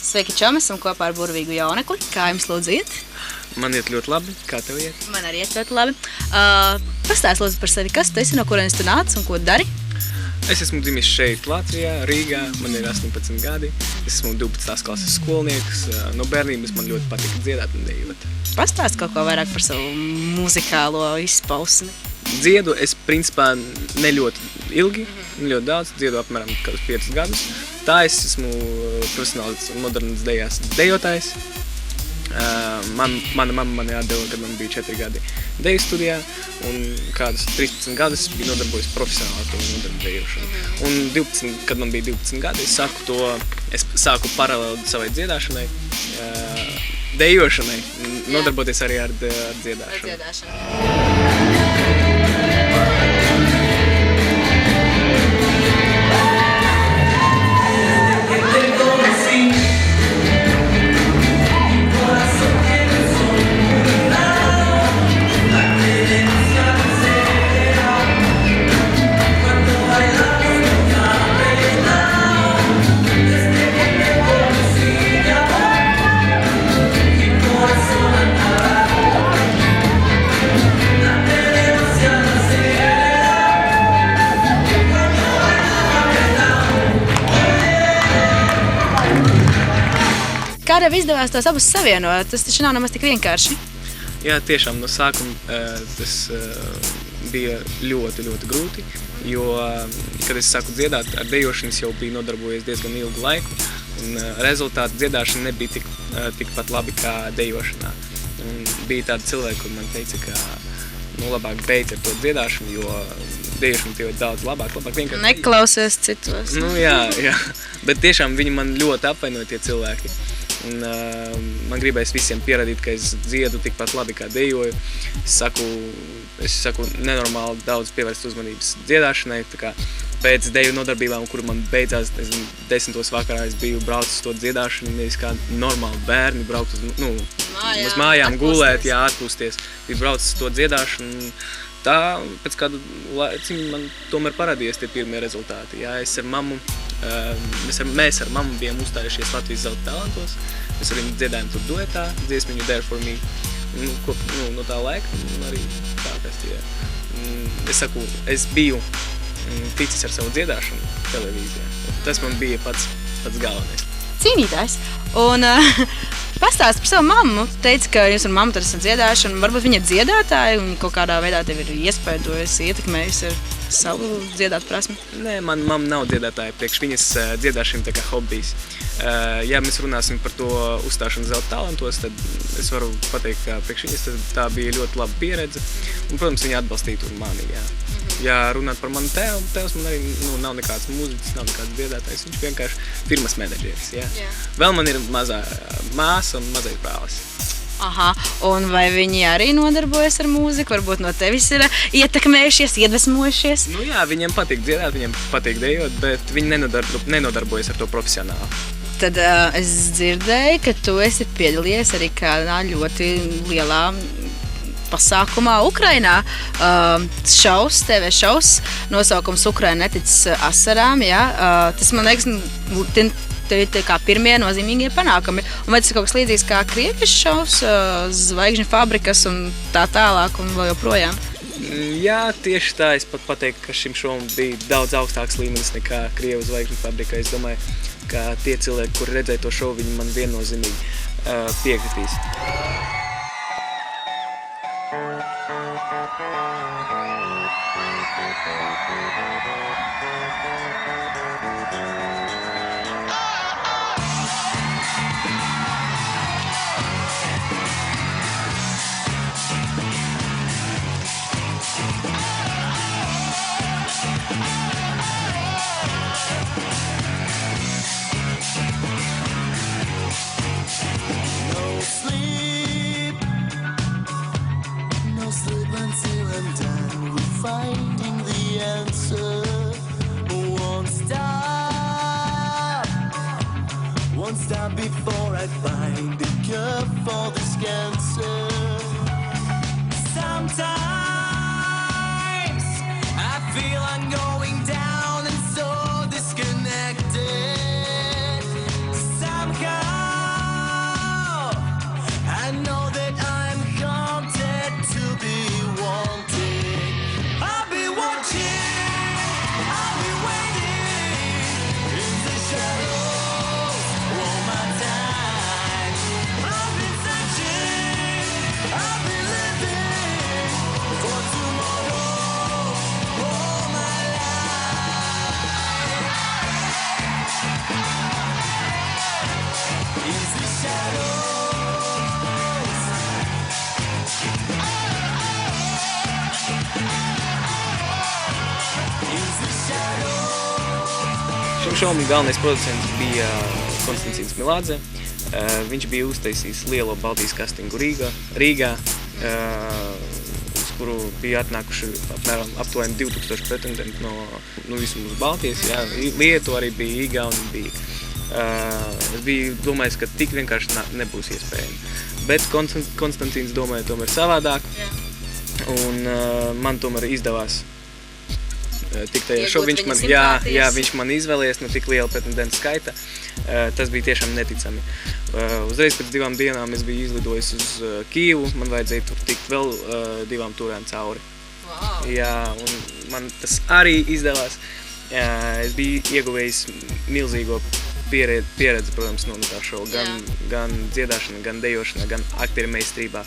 Sveiki, čom, esam kopā ar burvīgu jaunekli. Kā jums lūdzu iet? Man iet ļoti labi. Kā tev iet? Man arī iet ļoti labi. Pastāst lūdzu par sevi, kas tu esi, no kurienes tu nāc un ko dari? Es esmu dzimis šeit Latvijā, Rīgā. Man ir 18 gadi. Es esmu 12. klases skolnieks. No bērnības man ļoti patika dziedāt un dejot. Pastāst kaut ko vairāk par savu muzikālo izpausmi. Dziedu es principā ne ļoti ilgi, ne ļoti daudz. Dziedu apmēram kādus 5 gadus. Tā es esmu profesionāls modernas dejās dejotājs. Mana mamma mani atdeva, kad man bija 4 gadi deju studijā, un kādus 13 gadus biju nodarbojies profesionāli ar to modernu dejošanu. Un 12, kad man bija 12 gadi, es sāku paralēli savai dziedāšanai, dejošanai, nodarboties arī ar dziedāšanu. Kā tev izdevās tos abus savienot? Tas taču nav nemaz tik vienkārši. Jā, tiešām no sākuma tas bija ļoti, ļoti grūti, jo, kad es sāku dziedāt ar dejošanu, es jau biju nodarbojies diezgan ilgu laiku, un rezultāti dziedāšana nebija tikpat labi kā dejošanā. Un bija tādi cilvēki, kur man teica, ka labāk beidz ar to dziedāšanu, jo dejošana tev ir daudz labāk vienkārši. Neklausies citos. Jā, bet tiešām viņi man ļoti apvainoja tie cilvēki. Un, man gribēs visiem pierādīt, ka es dziedu tikpat labi kā dejoju. Es saku nenormāli daudz pievērst uzmanības dziedāšanai. Tā kā pēc deju nodarbībām, kur man beidzās 10. vakarā, es biju braucis uz to dziedāšanu, nevis kā normāli bērni braukt uz mājām gulēt, atpūsties. Biju braucis uz to dziedāšanu. Tā pēc kādu laiciņu man tomēr parādījās tie pirmie rezultāti. Jā, mēs ar mammu bijām uzstājušies Latvijas zelta talantos. Mēs ar viņu dziedājām tur duetā, dziesmiņu There For Me. No tā laika arī tā festīvē. Es biju ticis ar savu dziedāšanu televīzijā. Tas man bija pats galvenais. Cīnītājs. Un pastāst par savu mammu. Tu teici, ka jūs ar mammu tad esat dziedāšanu. Varbūt viņa ir dziedātāja un kaut kādā veidā tev ir iespaidojusi, ietekmējusi ar savu dziedāt prasmi? Nē, man mamma nav dziedātāja. Priekš viņas dziedāšana tā kā hobijs. Ja mēs runāsim par to uzstāšanu zelta talantos, tad es varu pateikt, ka priekš viņas tā bija ļoti laba pieredze. Un, protams, viņa atbalstīja tur mani, jā. Ja runāt par manu tēvu, tēvs man arī nav nekāds mūziķis, nav nekāds dziedātājs. Viņš vienkārši firmas menedžeris, jā. Vēl man ir mazā māsa un mazais brālis. Aha, un vai viņi arī nodarbojas ar mūziku? Varbūt no tevis ir ietekmējušies, iedvesmojušies? Jā, viņiem patīk dziedāt, viņiem patīk dejot, bet viņi nenodarbojas ar to profesionāli. Tad es dzirdēju, ka tu esi piedalījies arī kādā ļoti lielā pasākumā Ukrainā. TV šovs, nosaukums Ukraina neticis asarām, jā. Tas, man liekas, te ir kā pirmie nozīmīgie panākumi. Un vai tas ir kaut kas līdzīgs kā krieviešu šovs, Zvaigžņu fabrikas un tā tālāk un vēl joprojām? Jā, tieši tā. Es pat pateiktu, ka šim šovam bija daudz augstāks līmenis nekā Krievu Zvaigžņu fabrika. Es domāju, ka tie cilvēki, kuri redzēja to šovu, viņi man viennozīmīgi piekritīs. Won't stop before I find a cure for this cancer. Sometimes I feel I'm going down and so disconnected. Somehow Šovam galvenais producents bija Konstantīns Milādze. Viņš bija uztaisījis lielo Baltijas kastingu Rīgā, uz kuru bija atnākuši aptuveni 2000 pretendenti no visuma Baltijas. Jā. Lietuva arī bija, Igauni bija. Es biju domājis, ka tik vienkārši nebūs iespējami. Bet Konstantīns domāja tomēr savādāk. Un man tomēr izdevās tikt tajā šovā. Viņš man izvēlējies no tik liela pretendentu skaita. Tas bija tiešām neticami. Uzreiz pēc 2 dienām es biju izlidojis uz Kijevu. Man vajadzēja tur tikt vēl 2 turēm cauri. Wow. Jā, un man tas arī izdevās. Es biju ieguvējis milzīgo pieredzi, protams, no tā šova. Gan dziedāšana, gan dejošana, gan aktieru meistarībā.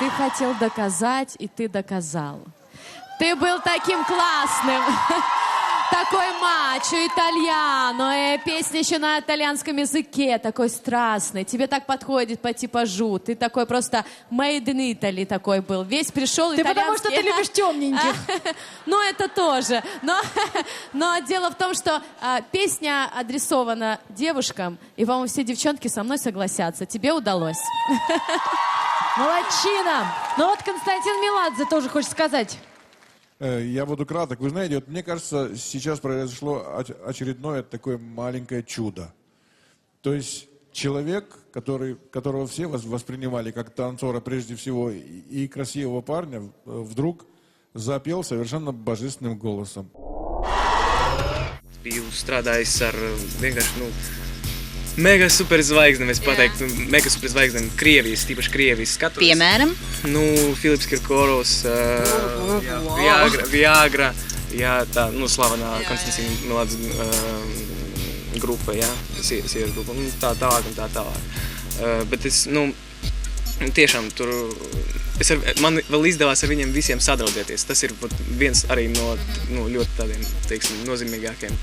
Ты хотел доказать, и ты доказал. Ты был таким классным. Такой мачо, итальяно, песня еще на итальянском языке, такой страстный. Тебе так подходит по типажу. Ты такой просто made in Italy такой был. Весь пришел Ты итальянский. потому что ты любишь темненьких. Ну, это тоже. Но дело в том, что песня адресована девушкам, и, по-моему, все девчонки со мной согласятся. Тебе удалось. Молодчина. Ну вот Константин Меладзе тоже хочет сказать. Я буду краток. Вы знаете, вот мне кажется, сейчас произошло очередное такое маленькое чудо. То есть человек, которого все воспринимали как танцора прежде всего и красивого парня, вдруг запел совершенно божественным голосом. Biju strādājis ar vienkārši, mega superzvaigznēm, es pateiktu, mega superzvaigznēm Krievijas, tīpaši Krievijas skatuves. Piemēram? Filips Kirkorovs, Viagra, jā, tā, slavenā Konstantīna Milādze grupa, jā, sieviešu grupa, tā tālāk un tā tālāk. Bet es, tiešām tur, man vēl izdevās ar viņiem visiem sadraudzēties. Tas ir viens arī no ļoti tādiem, teiksim, nozīmīgākiem,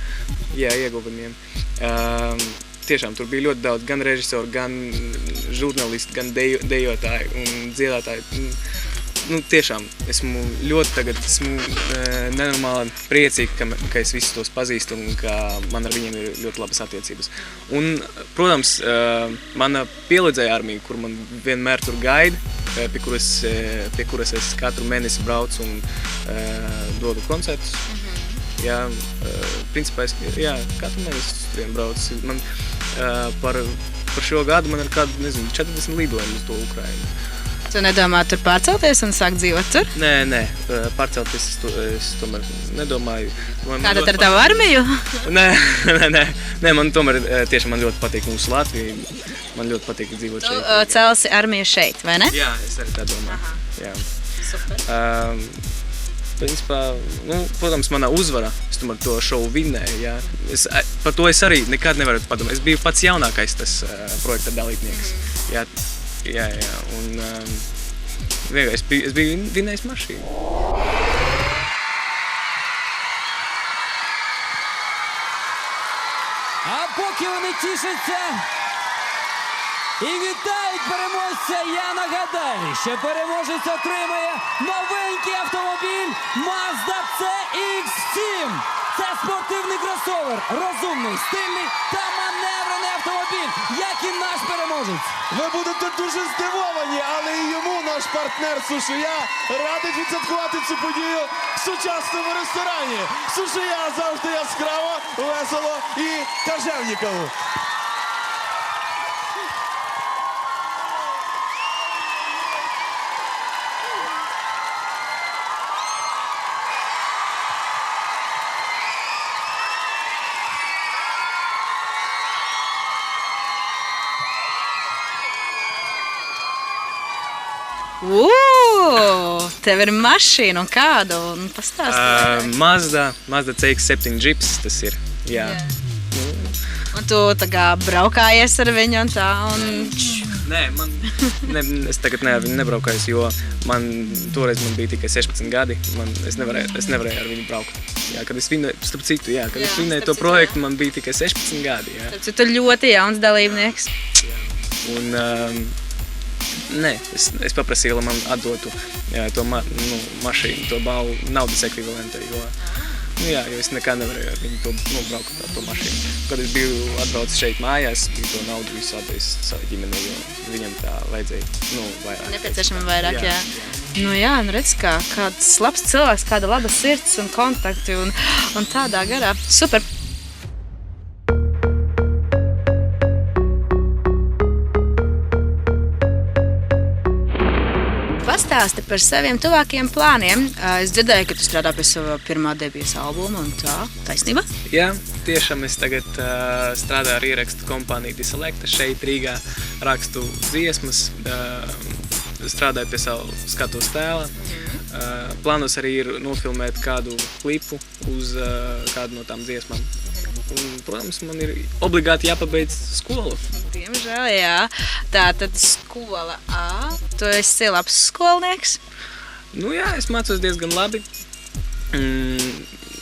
ieguvumiem. Tiešām tur bija ļoti daudz gan režisoru, gan žurnālisti, gan dejotāji un dziedātāji. Tiešām esmu nenormāli priecīgi, ka es visus tos pazīstu un ka man ar viņiem ir ļoti labas attiecības. Un, protams, mana pielīdzēja armija, kur man vienmēr tur gaida, pie kuras es katru mēnesi braucu un dodu koncertus. Jā, principā es katru mēnesi turien braucu. Man par šo gadu man ir kādu, 40 lidojumi uz to Ukrainu. Tu nedomā tur pārcelties un sākt dzīvot tur? Nē, pārcelties es tomēr nedomāju. Kāda ar tavu armiju? Nē, man tomēr tiešām man ļoti patīk mūsu Latvija. Man ļoti patīk dzīvot šeit. Tu celsi armiju šeit, vai ne? Jā, es arī tā domāju. Jā. Super. Principā, protams, manā uzvara, es tomēr to šovu vinnēju, jā. Par to es arī nekad nevaru padomāt. Es biju pats jaunākais tas projekta dalībnieks. Jā, un vienkārši es biju vinnējis mašīnu. А поки вони тішаться і вітають переможця, я нагадаю, що переможець отримає новенький автомобіль Mazda CX-7. Це спортивний кросовер, розумний, стильний та маневрений автомобіль, як і наш переможець. Ви будете дуже здивовані, але і йому наш партнер Сушия радить відсвяткувати цю подію в сучасному ресторані. Сушия завжди яскраво, весело і кажевніково. Tev ir mašīna un kādu? Un pastāsti. Mazda CX-7 Jeeps tas ir. Jā. Un tu tā kā braukājies ar viņu un tā? Es tagad ar viņu nebraukājos, jo toreiz man bija tikai 16 gadi. Es nevarēju ar viņu braukt. Jā, kad es vinēju to projektu, man bija tikai 16 gadi. Jā. Tu ļoti jauns dalībnieks. Un, es paprasīju, lai man atdotu to mašīnu, to balvu naudas ekvivalentu, jo es nekā nevarēju ar viņu braukt ar to mašīnu. Kad es biju atbraucis šeit mājās, biju to naudu visu atdevis savai ģimenei, jo viņam tā vajadzēja, vairāk. Nepieciešama vairāk, jā. Redz, kāds labs cilvēks, kāda laba sirds un kontakti un tādā garā. Super! Pastāsti par saviem tuvākajiem plāniem. Es dzirdēju, ka tu strādā pie sava pirmā debijas albuma un tā, taisnība? Jā, tiešām es tagad strādāju ar ierakstu kompāniju Disalekta šeit Rīgā, rakstu dziesmas, strādāju pie savu skatuves tēla. Plānos arī ir nofilmēt kādu klipu uz kādu no tām dziesmām. Un, protams, man ir obligāti jāpabeidz skolu. Diemžēl, jā. Tātad skola A. Tu esi labs skolnieks? Jā, es mācos diezgan labi.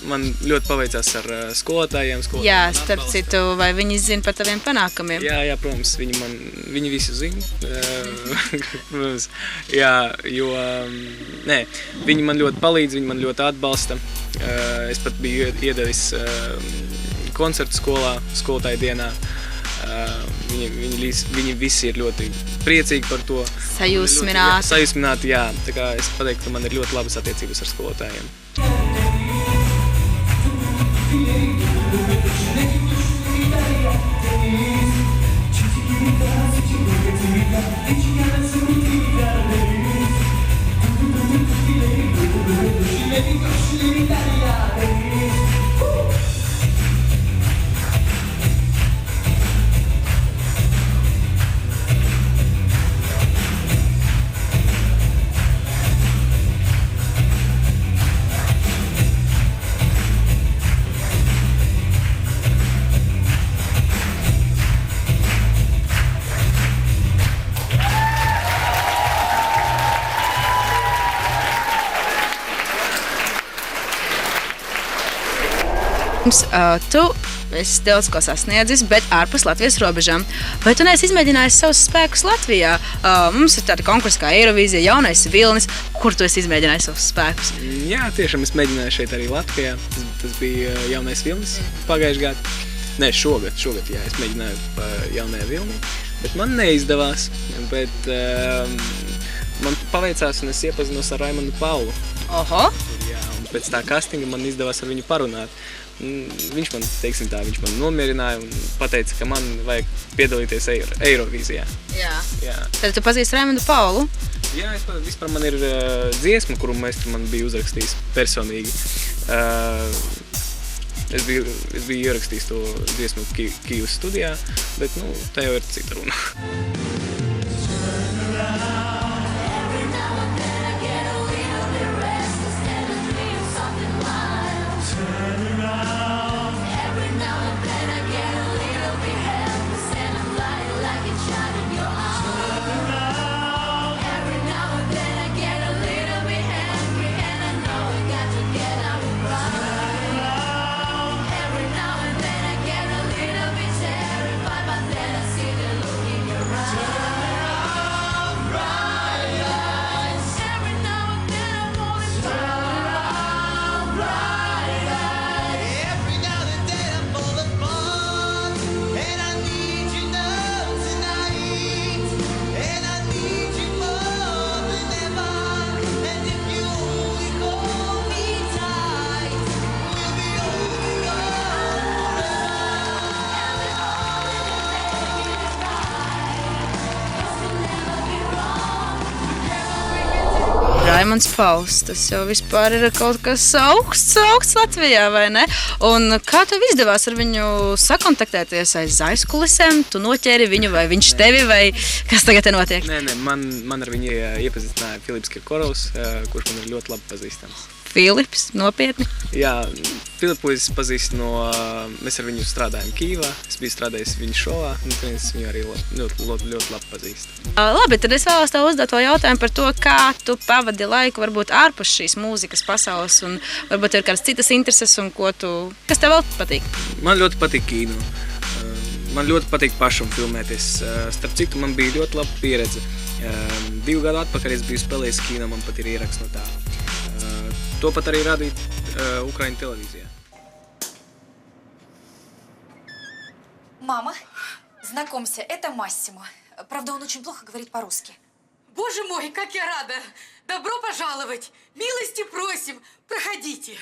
Man ļoti paveicās ar skolotājiem. Jā, starp citu, vai viņi zina par taviem panākumiem? Jā, protams, viņi visi zina. Protams, jā, jo viņi man ļoti palīdz, viņi man ļoti atbalsta. Es pat biju iedevis koncertu skolā, skolotāju dienā. Viņi visi ir ļoti priecīgi par to. Sajūsmināti. Sajūsmināti, jā. Tā kā es pateiktu, ka man ir ļoti labas attiecības ar skolotājiem. Tu esi daudz ko sasniedzis, bet ārpus Latvijas robežām. Vai tu neesi izmēģinājis savus spēkus Latvijā? Mums ir tāda konkursa kā Eirovīzija, Jaunais Vilnis. Kur tu esi izmēģinājis savus spēkus? Jā, tiešām es mēģināju šeit arī Latvijā. Tas bija Jaunais Vilnis pagājušajā gadā. Nē, šogad, jā, es mēģināju Jaunajā Vilnī, bet man neizdevās. Bet man paveicās un es iepazinos ar Raimondu Paulu. Oho! Jā, un pēc tā castinga man izdevās ar viņu parunāt. Viņš man nomierināja un pateica, ka man vajag piedalīties Eirovīzijā. Jā. Tad tu pazīsti Raimondu Paulu? Jā, vispār man ir dziesma, kuru maestru man bija uzrakstījis personīgi. Es biju ierakstījis to dziesmu Kijus studijā, bet tā jau ir cita runa. Raimons Pauls. Tas jau vispār ir kaut kas augsts Latvijā, vai ne? Un kā tev izdevās ar viņu sakontaktēties aiz aizkulisēm? Tu noķēri viņu vai viņš tevi, vai kas tagad te notiek? Nē, man ar viņu iepazīstināja Filips Kirkorovs, kurš man ir ļoti labi pazīstams. Filips, nopietni? Jā, Filipu es pazīstu mēs ar viņu strādājam Kīvā, es biju strādājis viņa šovā, un es viņu arī ļoti labi pazīstu. Labi, tad es vēlos tev uzdot to jautājumu par to, kā tu pavadi laiku varbūt ārpus šīs mūzikas pasaules, un varbūt ir kādas citas intereses, un kas tev vēl patīk? Man ļoti patīk kīno. Man ļoti patīk pašam filmēties. Starp citu, man bija ļoti laba pieredze. 2 gadu atpakaļ es biju spēlējis kīno, man pat ir ieraksts no tā. То pat arī radīt Ukraiņu телевизия. Мама, знакомься, это Массимо. Правда, он очень плохо говорит по-русски. Боже мой, как я рада! Добро пожаловать! Милости просим! Проходите!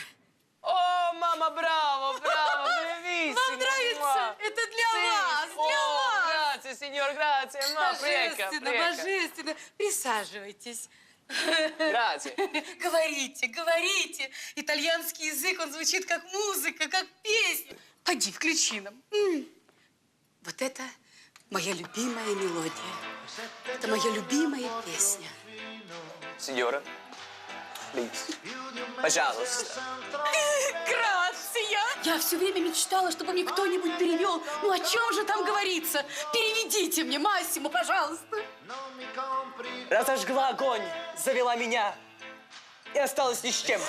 О, мама, браво, bravissimo! Вам нравится? Это для вас! Для вас! Grazie, signor, grazie, ma Божественно, божественно! Присаживайтесь. Grazie. Говорите! Итальянский язык, он звучит как музыка, как песня. Поди, включи нам. Вот это моя любимая мелодия. Это моя любимая песня. Signora, please. Пожалуйста. Грация! Я все время мечтала, чтобы мне кто-нибудь перевел. Ну о чем же там говорится? Переведите мне, Массимо, пожалуйста. Разожгла огонь, завела меня и осталась ни с чем.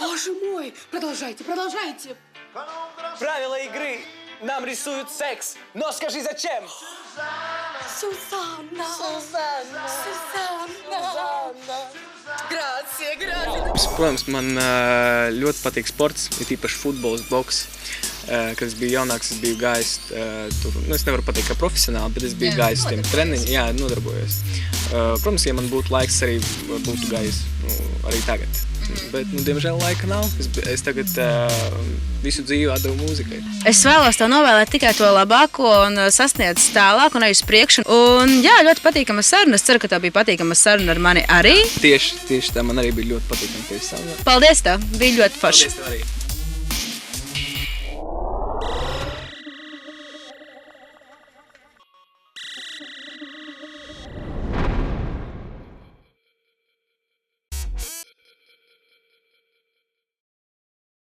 Боже мой! Продолжайте! Правила игры нам рисуют секс, но скажи зачем? Сусанна! Грация! Protams, man ļoti patīk sports, ir īpaši futbols, boks. Kad es biju jaunāks, es biju gājis tur, es nevaru pateikt, ka profesionāli, bet es biju gājis tiem treniņiem, jā, nodarbojos. Protams, ja man būtu laiks, arī būtu gājis arī tagad. Bet, diemžēl laika nav. Es tagad visu dzīvi atdevu mūzikai. Es vēlos tev novēlēt tikai to labāko un sasniedz tālāk un arī uz priekšu. Un jā, ļoti patīkama saruna. Es ceru, ka tev bija patīkama saruna ar mani arī. Tieši tā man arī bija ļoti patīkama tevi saruna. Paldies tev, bija ļoti forši. Paldies tev arī.